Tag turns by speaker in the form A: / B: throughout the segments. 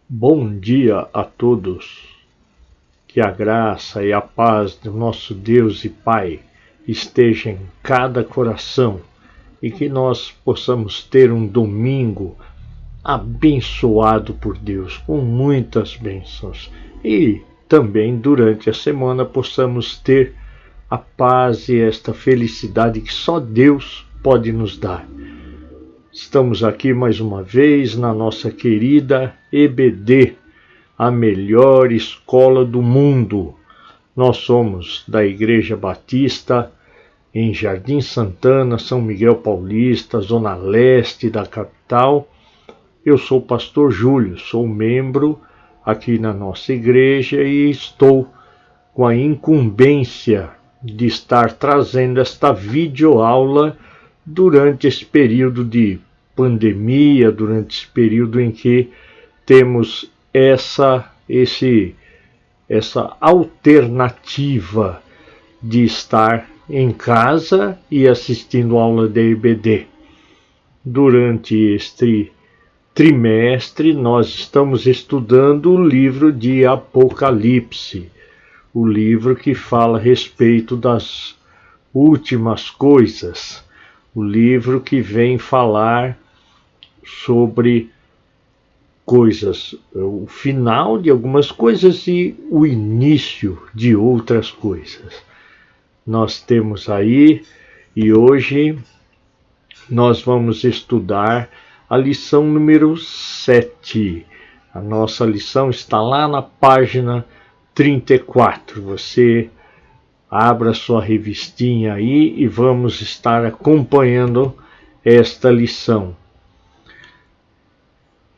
A: Bom dia a todos. Que a graça e a paz do nosso Deus e Pai esteja em cada coração e que nós possamos ter um domingo abençoado por Deus, com muitas bênçãos. E também durante a semana possamos ter a paz e esta felicidade que só Deus pode nos dar. Estamos aqui mais uma vez na nossa querida EBD, a melhor escola do mundo. Nós somos da Igreja Batista em Jardim Santana, São Miguel Paulista, zona leste da capital. Eu sou o pastor Júlio, sou membro aqui na nossa igreja e estou com a incumbência de estar trazendo esta videoaula durante esse período de pandemia, durante esse período em que temos essa alternativa de estar em casa e assistindo aula da EBD. Durante este trimestre, nós estamos estudando o livro de Apocalipse, o livro que fala a respeito das últimas coisas, o livro que vem falar sobre coisas, o final de algumas coisas e o início de outras coisas. Nós temos aí, e hoje nós vamos estudar a lição número 7. A nossa lição está lá na página 34. Você abra sua revistinha aí e vamos estar acompanhando esta lição.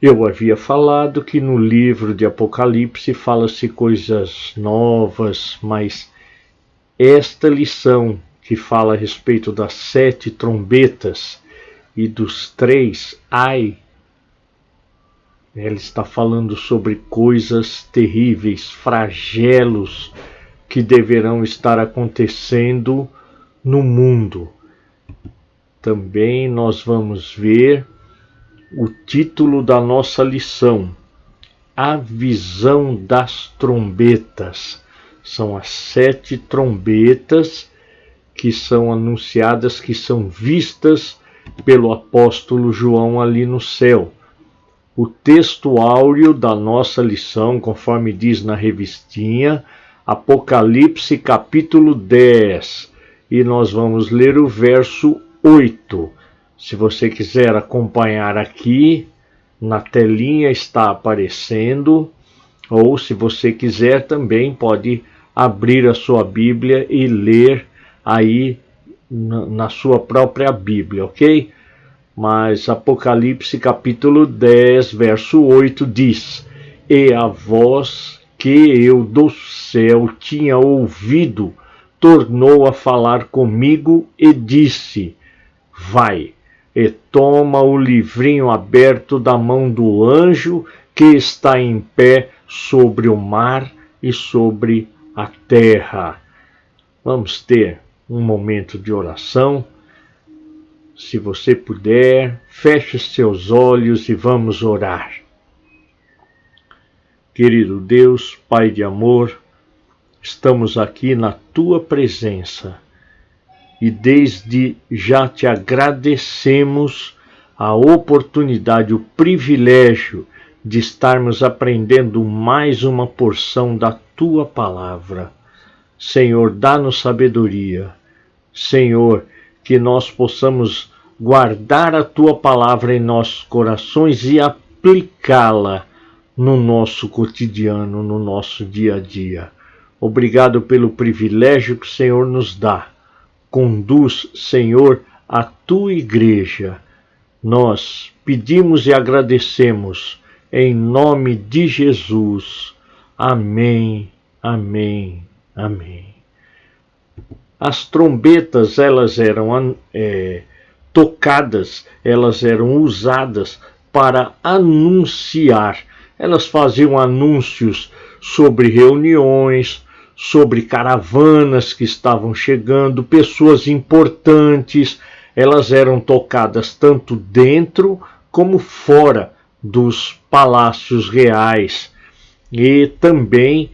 A: Eu havia falado que no livro de Apocalipse fala-se coisas novas, mas esta lição que fala a respeito das 7 trombetas e dos 3 ai, ela está falando sobre coisas terríveis, flagelos que deverão estar acontecendo no mundo. Também nós vamos ver o título da nossa lição, A Visão das Trombetas. São as 7 trombetas que são anunciadas, que são vistas pelo apóstolo João ali no céu. O texto áureo da nossa lição, conforme diz na revistinha, Apocalipse capítulo 10, e nós vamos ler o verso 8. Se você quiser acompanhar aqui, na telinha está aparecendo, ou se você quiser também pode abrir a sua Bíblia e ler aí na sua própria Bíblia, ok? Mas Apocalipse capítulo 10, verso 8 diz: E a voz que eu do céu tinha ouvido tornou a falar comigo e disse: Vai, e toma o livrinho aberto da mão do anjo que está em pé sobre o mar e sobre a terra. Vamos ter um momento de oração. Se você puder, feche seus olhos e vamos orar. Querido Deus, Pai de amor, estamos aqui na Tua presença e desde já te agradecemos a oportunidade, o privilégio de estarmos aprendendo mais uma porção da Tua palavra. Senhor, dá-nos sabedoria. Senhor, que nós possamos guardar a Tua palavra em nossos corações e aplicá-la no nosso cotidiano, no nosso dia a dia. Obrigado pelo privilégio que o Senhor nos dá. Conduz, Senhor, a Tua igreja. Nós pedimos e agradecemos em nome de Jesus. Amém, amém, amém. As trombetas, elas eram tocadas, elas eram usadas para anunciar. Elas faziam anúncios sobre reuniões, sobre caravanas que estavam chegando, pessoas importantes. Elas eram tocadas tanto dentro como fora dos palácios reais. E também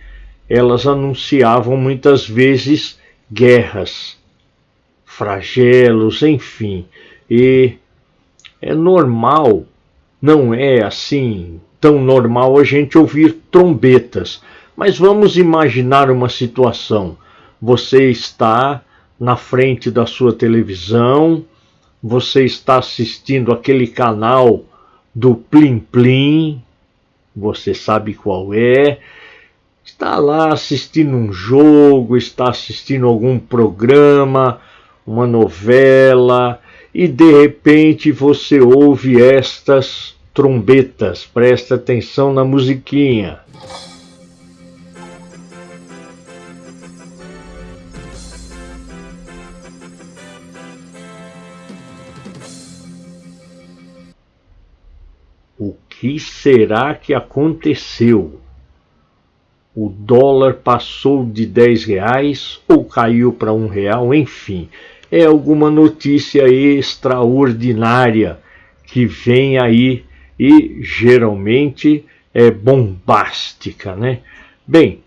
A: elas anunciavam muitas vezes guerras, flagelos, enfim. E é normal, não é assim tão normal a gente ouvir trombetas, mas vamos imaginar uma situação. Você está na frente da sua televisão, você está assistindo aquele canal do Plim Plim, você sabe qual é, está lá assistindo um jogo, está assistindo algum programa, uma novela, e de repente você ouve estas trombetas. Presta atenção na musiquinha. O que será que aconteceu? O dólar passou de R$10 ou caiu para R$1? Enfim, é alguma notícia extraordinária que vem aí e geralmente é bombástica, né? Bem,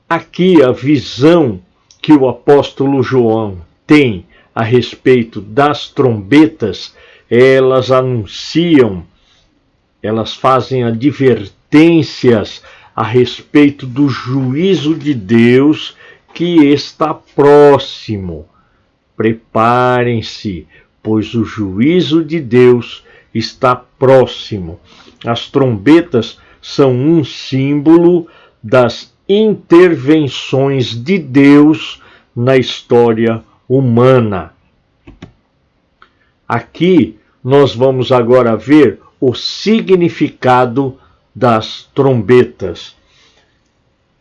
A: aqui a visão que o apóstolo João tem a respeito das trombetas, elas anunciam, elas fazem advertências a respeito do juízo de Deus que está próximo. Preparem-se, pois o juízo de Deus está próximo. As trombetas são um símbolo das intervenções de Deus na história humana. Aqui nós vamos agora ver o significado das trombetas.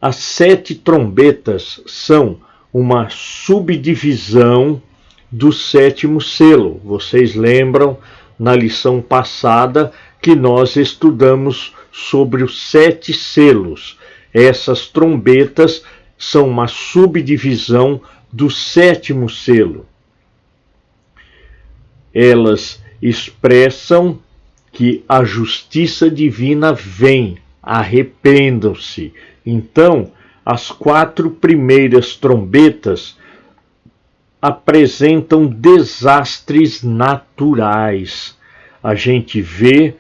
A: As 7 trombetas são uma subdivisão do 7º selo. Vocês lembram na lição passada que nós estudamos sobre os 7 selos. Essas trombetas são uma subdivisão do 7º selo. Elas expressam que a justiça divina vem, arrependam-se. Então, as 4 primeiras trombetas apresentam desastres naturais. A gente vê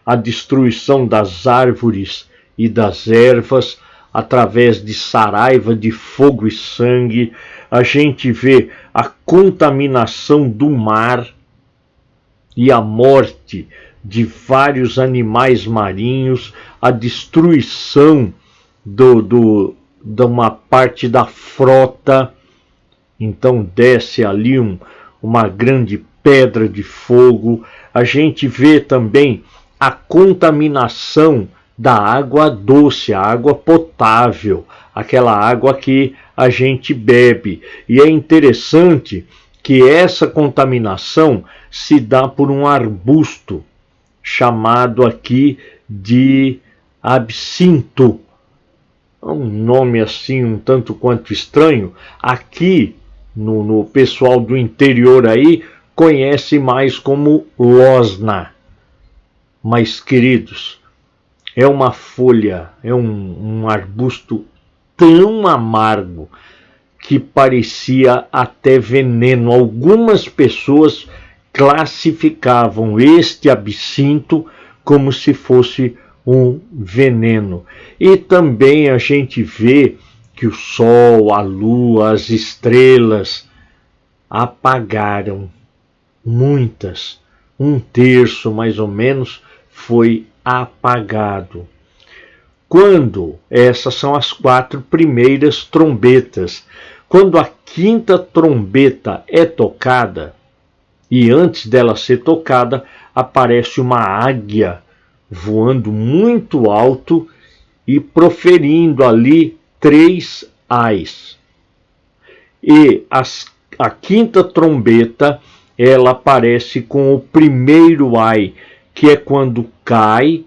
A: a destruição das árvores e das ervas através de saraiva de fogo e sangue. A gente vê a contaminação do mar e a morte de vários animais marinhos, a destruição de uma parte da frota. Então desce ali uma grande pedra de fogo. A gente vê também a contaminação da água doce, a água potável, aquela água que a gente bebe. E é interessante que essa contaminação se dá por um arbusto chamado aqui de absinto. Um nome assim um tanto quanto estranho. Aqui no pessoal do interior aí conhece mais como losna. Mas, queridos, é uma folha, é um arbusto tão amargo que parecia até veneno. Algumas pessoas classificavam este absinto como se fosse um veneno. E também a gente vê que o sol, a lua, as estrelas apagaram. Muitas, 1/3 mais ou menos, foi apagado. Quando essas são as 4 primeiras trombetas. Quando a 5ª trombeta é tocada, e antes dela ser tocada, aparece uma águia voando muito alto e proferindo ali 3 ais. E a 5ª trombeta, ela aparece com o primeiro ai, que é quando cai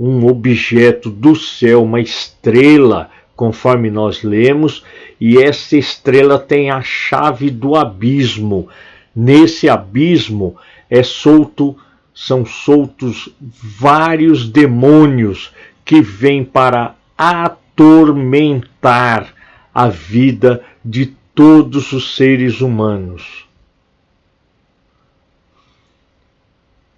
A: um objeto do céu, uma estrela, conforme nós lemos, e essa estrela tem a chave do abismo. Nesse abismo é solto são soltos vários demônios que vêm para atormentar a vida de todos os seres humanos.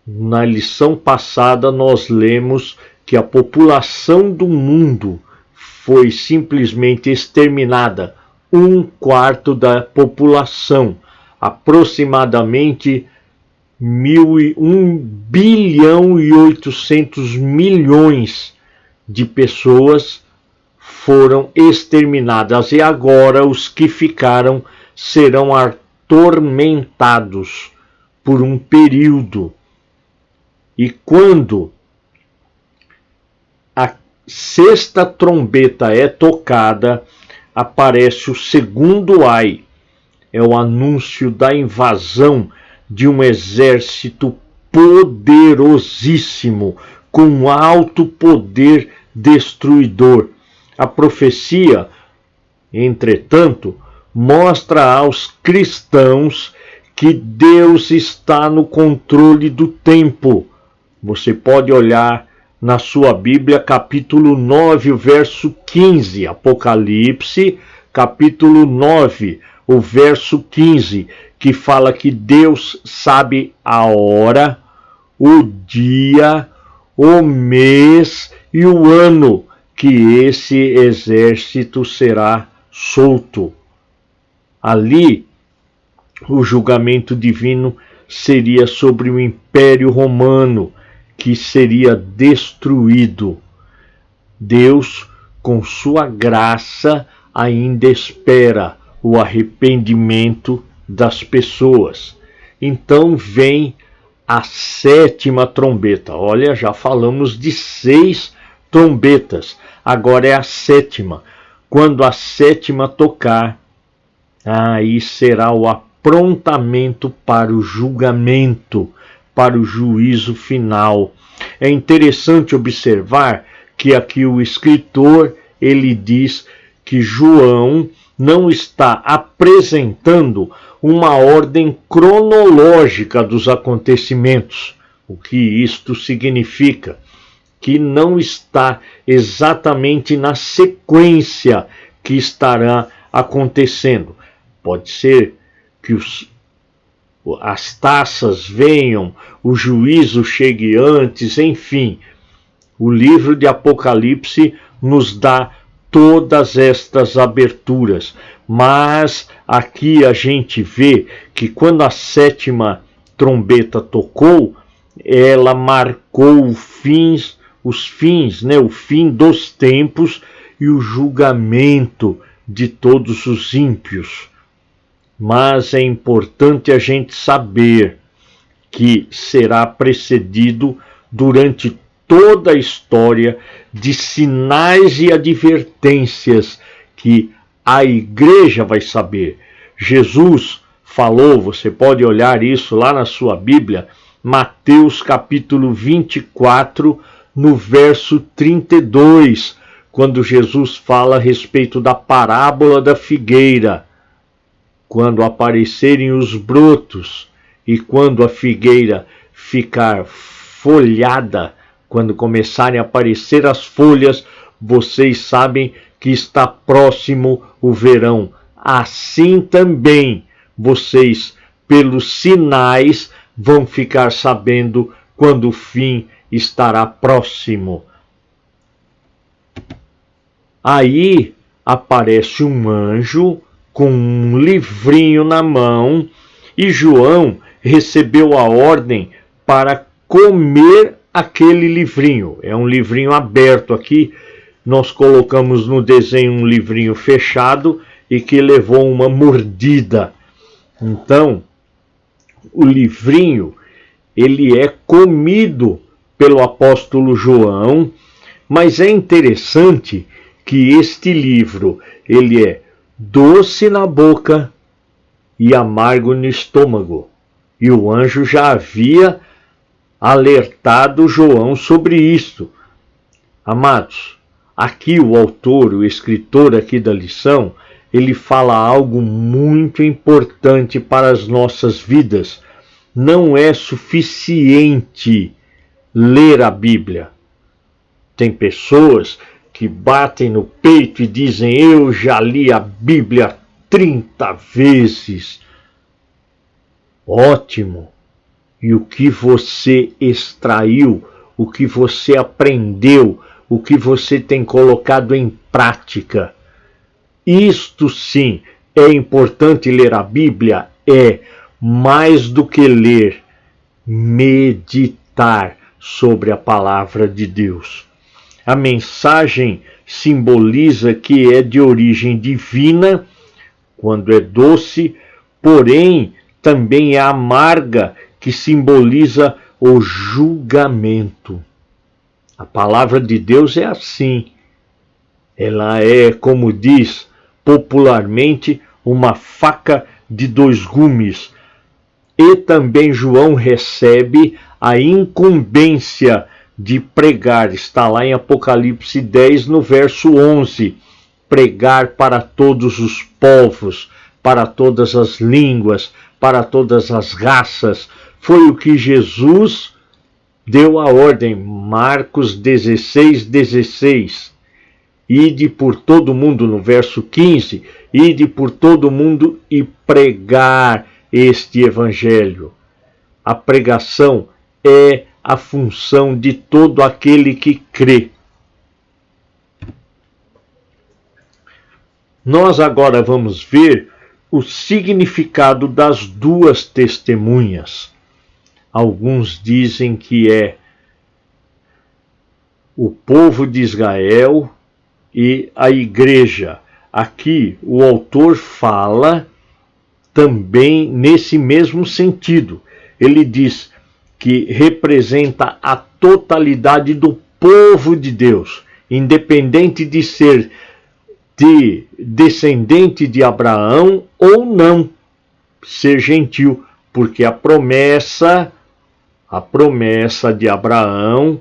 A: Na lição passada nós lemos que a população do mundo foi simplesmente exterminada, 1/4 da população, aproximadamente 1,8 bilhão de pessoas foram exterminadas, e agora os que ficaram serão atormentados por um período. E quando a 6ª trombeta é tocada, aparece o segundo ai. É o anúncio da invasão de um exército poderosíssimo, com alto poder destruidor. A profecia, entretanto, mostra aos cristãos que Deus está no controle do tempo. Você pode olhar na sua Bíblia, capítulo 9, o verso 15, Apocalipse, capítulo 9, o verso 15, que fala que Deus sabe a hora, o dia, o mês e o ano que esse exército será solto. Ali, o julgamento divino seria sobre o Império Romano, que seria destruído. Deus, com sua graça, ainda espera o arrependimento das pessoas. Então vem a 7ª trombeta. Olha, já falamos de 6 trombetas, agora é a 7ª. Quando a 7ª tocar, aí será o aprontamento para o julgamento, para o juízo final. É interessante observar que aqui o escritor, ele diz que João não está apresentando uma ordem cronológica dos acontecimentos. O que isto significa? Que não está exatamente na sequência que estará acontecendo. Pode ser que as taças venham, o juízo chegue antes, enfim. O livro de Apocalipse nos dá todas estas aberturas, mas aqui a gente vê que quando a 7ª trombeta tocou, ela marcou os fins, o fim dos tempos e o julgamento de todos os ímpios. Mas é importante a gente saber que será precedido durante toda a história de sinais e advertências que a igreja vai saber. Jesus falou, você pode olhar isso lá na sua Bíblia, Mateus capítulo 24, no verso 32, quando Jesus fala a respeito da parábola da figueira. Quando aparecerem os brotos e quando a figueira ficar folhada, quando começarem a aparecer as folhas, vocês sabem que está próximo o verão. Assim também vocês, pelos sinais, vão ficar sabendo quando o fim estará próximo. Aí aparece um anjo com um livrinho na mão, e João recebeu a ordem para comer aquele livrinho. É um livrinho aberto aqui, nós colocamos no desenho um livrinho fechado e que levou uma mordida. Então, o livrinho, ele é comido pelo apóstolo João, mas é interessante que este livro, ele é doce na boca e amargo no estômago. E o anjo já havia alertado João sobre isto. Amados, aqui o autor, o escritor aqui da lição, ele fala algo muito importante para as nossas vidas. não é suficiente ler a Bíblia. Tem pessoas que batem no peito e dizem: eu já li a Bíblia 30 vezes. Ótimo! E o que você extraiu, o que você aprendeu, o que você tem colocado em prática? Isto sim é importante ler a Bíblia, mais do que ler, meditar sobre a palavra de Deus. A mensagem simboliza que é de origem divina, quando é doce, porém também é amarga, que simboliza o julgamento. A palavra de Deus é assim. Ela é, como diz popularmente, uma faca de 2 gumes. E também João recebe a incumbência de pregar. Está lá em Apocalipse 10, no verso 11. Pregar para todos os povos, para todas as línguas, para todas as raças. Foi o que Jesus deu a ordem. Marcos 16, 16. Ide por todo mundo, no verso 15, ide por todo mundo e pregar este evangelho. A pregação é a função de todo aquele que crê. Nós agora vamos ver o significado das 2 testemunhas. Alguns dizem que é o povo de Israel e a igreja. Aqui o autor fala também nesse mesmo sentido. Ele diz que representa a totalidade do povo de Deus, independente de ser de descendente de Abraão ou não, ser gentil, porque a promessa de Abraão,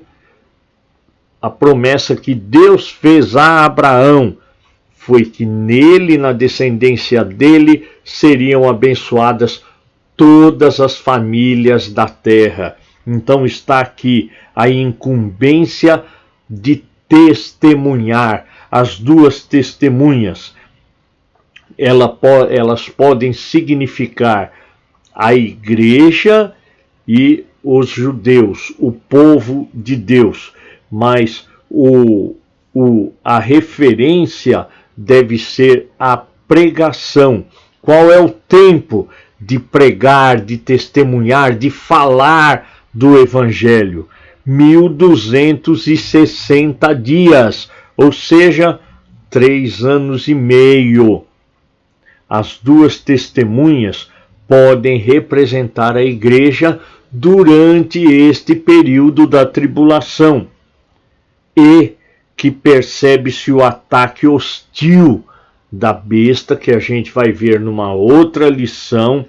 A: a promessa que Deus fez a Abraão foi que nele, na descendência dele, seriam abençoadas todas as famílias da terra. Então está aqui a incumbência de testemunhar. As 2 testemunhas, elas podem significar a igreja e os judeus, o povo de Deus, mas a referência deve ser a pregação. Qual é o tempo de pregar, de testemunhar, de falar do evangelho? 1260 dias, ou seja, 3 anos e meio. As 2 testemunhas podem representar a igreja durante este período da tribulação, e que percebe-se o ataque hostil da besta, que a gente vai ver numa outra lição.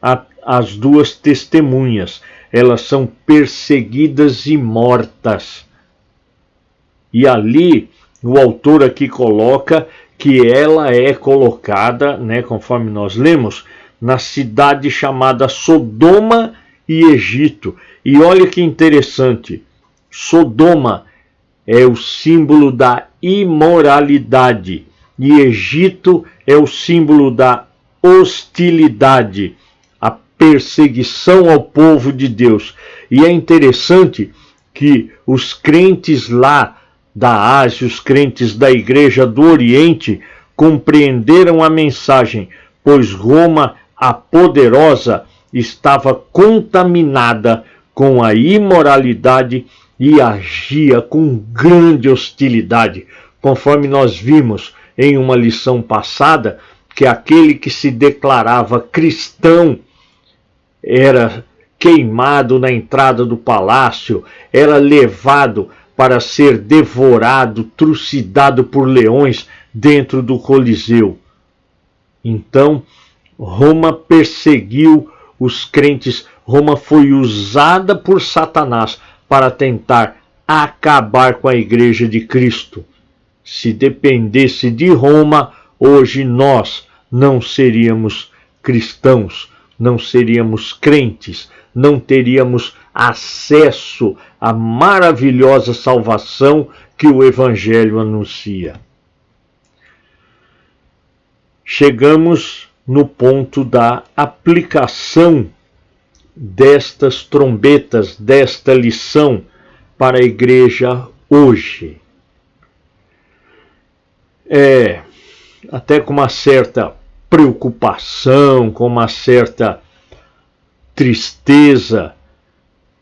A: As 2 testemunhas, elas são perseguidas e mortas. E ali, o autor aqui coloca que ela é colocada, conforme nós lemos, na cidade chamada Sodoma e Egito. E olha que interessante, Sodoma é o símbolo da imoralidade e Egito é o símbolo da hostilidade, a perseguição ao povo de Deus. E é interessante que os crentes lá da Ásia, os crentes da Igreja do Oriente, compreenderam a mensagem, pois Roma, a poderosa, estava contaminada com a imoralidade e agia com grande hostilidade, conforme nós vimos em uma lição passada, que aquele que se declarava cristão era queimado na entrada do palácio, era levado para ser devorado, trucidado por leões dentro do Coliseu. Então, Roma perseguiu os crentes. Roma foi usada por Satanás para tentar acabar com a igreja de Cristo. Se dependesse de Roma, hoje nós não seríamos cristãos. não seríamos crentes, não teríamos acesso à maravilhosa salvação que o Evangelho anuncia. Chegamos no ponto da aplicação destas trombetas, desta lição para a igreja hoje. Até com uma certa preocupação, com uma certa tristeza,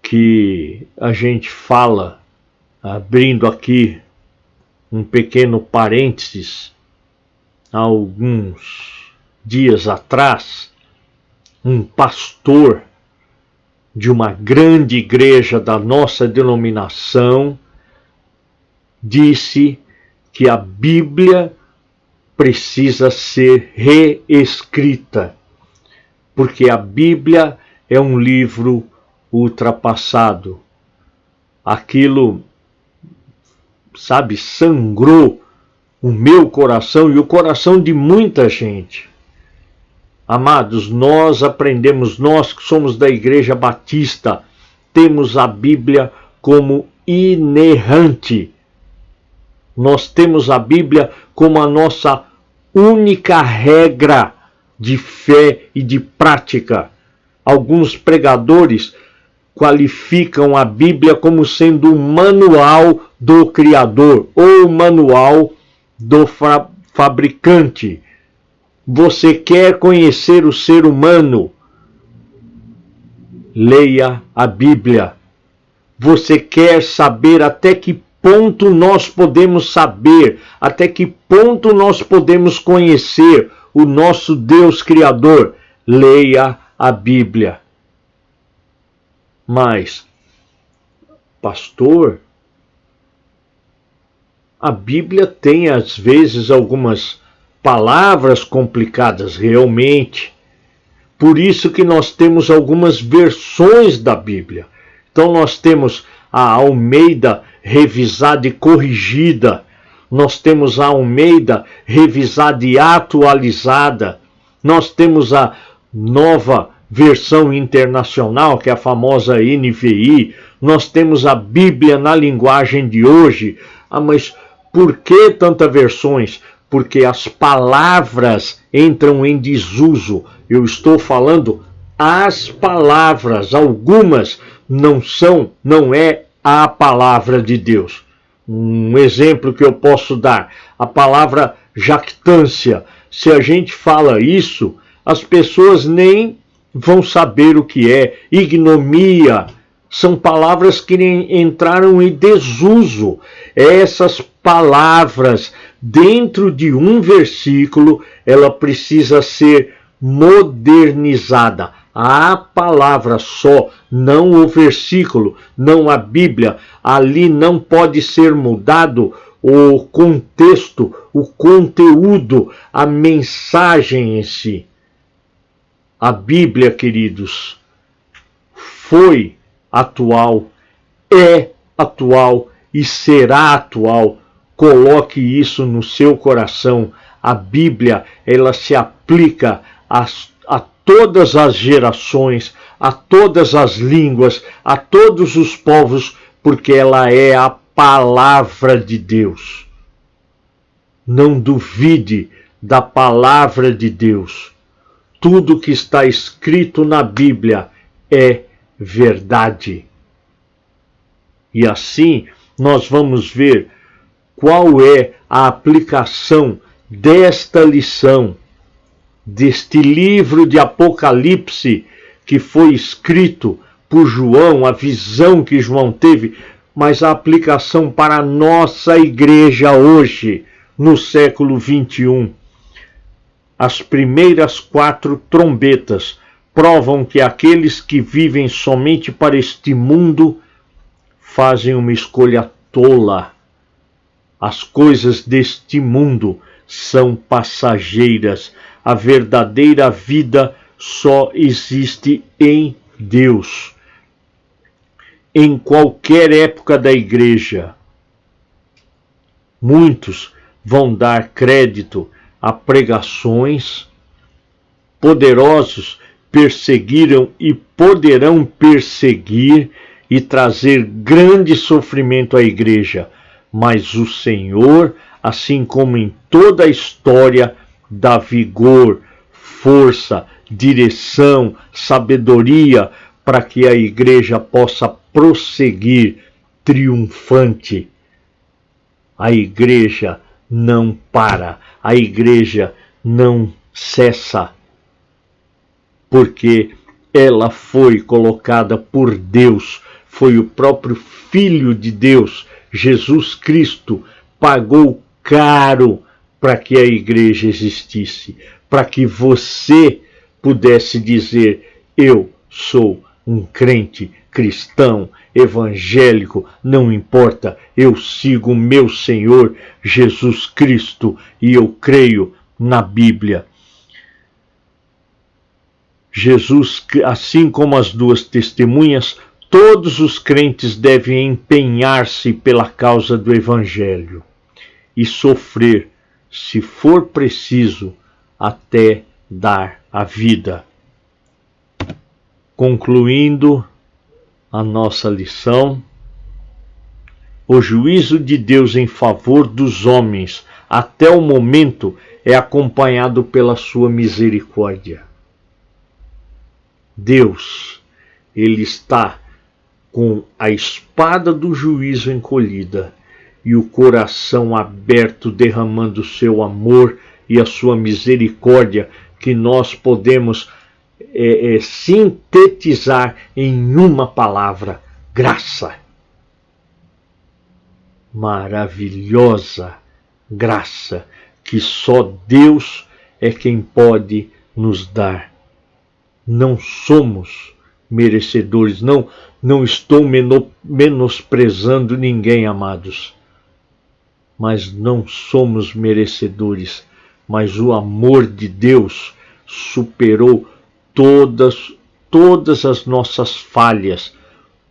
A: que a gente fala, abrindo aqui um pequeno parênteses, há alguns dias atrás, um pastor de uma grande igreja da nossa denominação disse que a Bíblia precisa ser reescrita, porque a Bíblia é um livro ultrapassado. Aquilo, sangrou o meu coração e o coração de muita gente. Amados, nós aprendemos, nós que somos da Igreja Batista, temos a Bíblia como inerrante. Nós temos a Bíblia como a nossa única regra de fé e de prática. Alguns pregadores qualificam a Bíblia como sendo um manual do Criador ou manual do fabricante. Você quer conhecer o ser humano? Leia a Bíblia. Você quer saber até que ponto nós podemos saber, até que ponto nós podemos conhecer o nosso Deus Criador? Leia a Bíblia. Mas, pastor, a Bíblia tem às vezes algumas palavras complicadas, realmente. Por isso que nós temos algumas versões da Bíblia. Então nós temos a Almeida revisada e corrigida. Nós temos a Almeida revisada e atualizada. Nós temos a nova versão internacional, que é a famosa NVI. Nós temos a Bíblia na linguagem de hoje. Mas por que tantas versões? Porque as palavras entram em desuso. Eu estou falando as palavras, algumas não é a palavra de Deus. Um exemplo que eu posso dar, a palavra jactância. Se a gente fala isso, as pessoas nem vão saber o que é. Ignomia, são palavras que entraram em desuso. Essas palavras, dentro de um versículo, ela precisa ser modernizada. A palavra só, não o versículo, não a Bíblia. Ali não pode ser mudado o contexto, o conteúdo, a mensagem em si. A Bíblia, queridos, foi atual, é atual e será atual. Coloque isso no seu coração. A Bíblia, ela se aplica a todas as gerações, a todas as línguas, a todos os povos, porque ela é a palavra de Deus. Não duvide da palavra de Deus. Tudo que está escrito na Bíblia é verdade. E assim nós vamos ver qual é a aplicação desta lição, deste livro de Apocalipse que foi escrito por João, a visão que João teve, mas a aplicação para a nossa igreja hoje, no século 21. As primeiras 4 trombetas provam que aqueles que vivem somente para este mundo fazem uma escolha tola. As coisas deste mundo são passageiras. A verdadeira vida só existe em Deus. Em qualquer época da igreja, muitos vão dar crédito a pregações poderosos perseguiram e poderão perseguir e trazer grande sofrimento à igreja, mas o Senhor, assim como em toda a história, dá vigor, força, direção, sabedoria para que a igreja possa prosseguir triunfante. A igreja não para, a igreja não cessa, porque ela foi colocada por Deus, foi o próprio Filho de Deus, Jesus Cristo, pagou caro para que a igreja existisse, para que você pudesse dizer: eu sou um crente cristão, evangélico, não importa, eu sigo o meu Senhor Jesus Cristo e eu creio na Bíblia. Jesus, assim como as duas testemunhas, todos os crentes devem empenhar-se pela causa do Evangelho e sofrer, se for preciso, até dar a vida. Concluindo a nossa lição, o juízo de Deus em favor dos homens, até o momento, é acompanhado pela sua misericórdia. Deus, Ele está com a espada do juízo encolhida e o coração aberto, derramando o seu amor e a sua misericórdia, que nós podemos sintetizar em uma palavra: graça. Maravilhosa graça que só Deus é quem pode nos dar. Não somos merecedores, não estou menosprezando ninguém, amados, mas não somos merecedores, mas o amor de Deus superou todas as nossas falhas,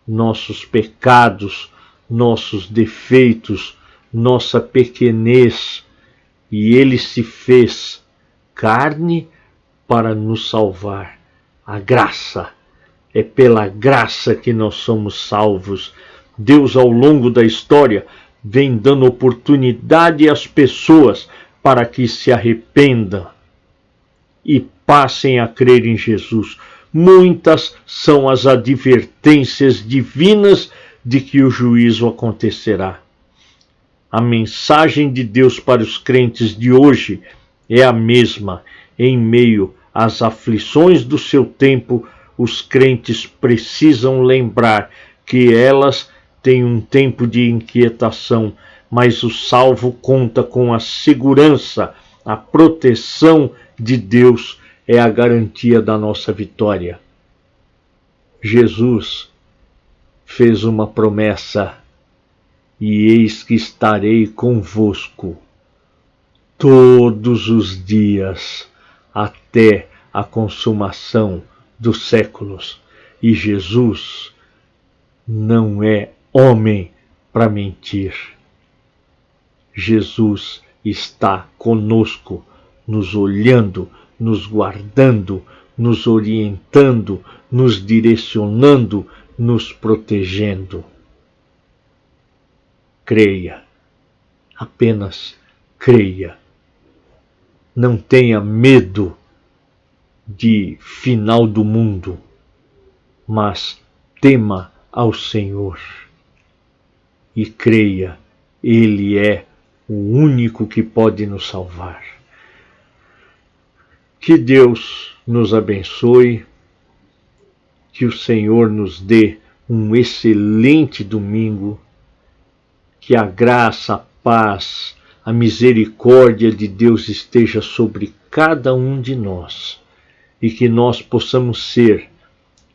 A: nossos pecados, nossos defeitos, nossa pequenez, e Ele se fez carne para nos salvar. A graça, é pela graça que nós somos salvos. Deus, ao longo da história, vem dando oportunidade às pessoas para que se arrependam e passem a crer em Jesus. Muitas são as advertências divinas de que o juízo acontecerá. A mensagem de Deus para os crentes de hoje é a mesma. Em meio às aflições do seu tempo, os crentes precisam lembrar que elas têm um tempo de inquietação, mas o salvo conta com a segurança, a proteção de Deus é a garantia da nossa vitória. Jesus fez uma promessa: e eis que estarei convosco todos os dias até a consumação dos séculos. E Jesus não é homem para mentir. Jesus está conosco, nos olhando, nos guardando, nos orientando, nos direcionando, nos protegendo. Creia, apenas creia. Não tenha medo de final do mundo, mas tema ao Senhor e creia, Ele é o único que pode nos salvar. Que Deus nos abençoe, que o Senhor nos dê um excelente domingo, que a graça, a paz, a misericórdia de Deus esteja sobre cada um de nós e que nós possamos ser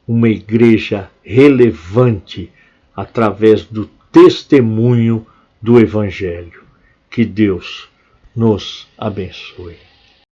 A: uma igreja relevante através do testemunho do Evangelho. Que Deus nos abençoe.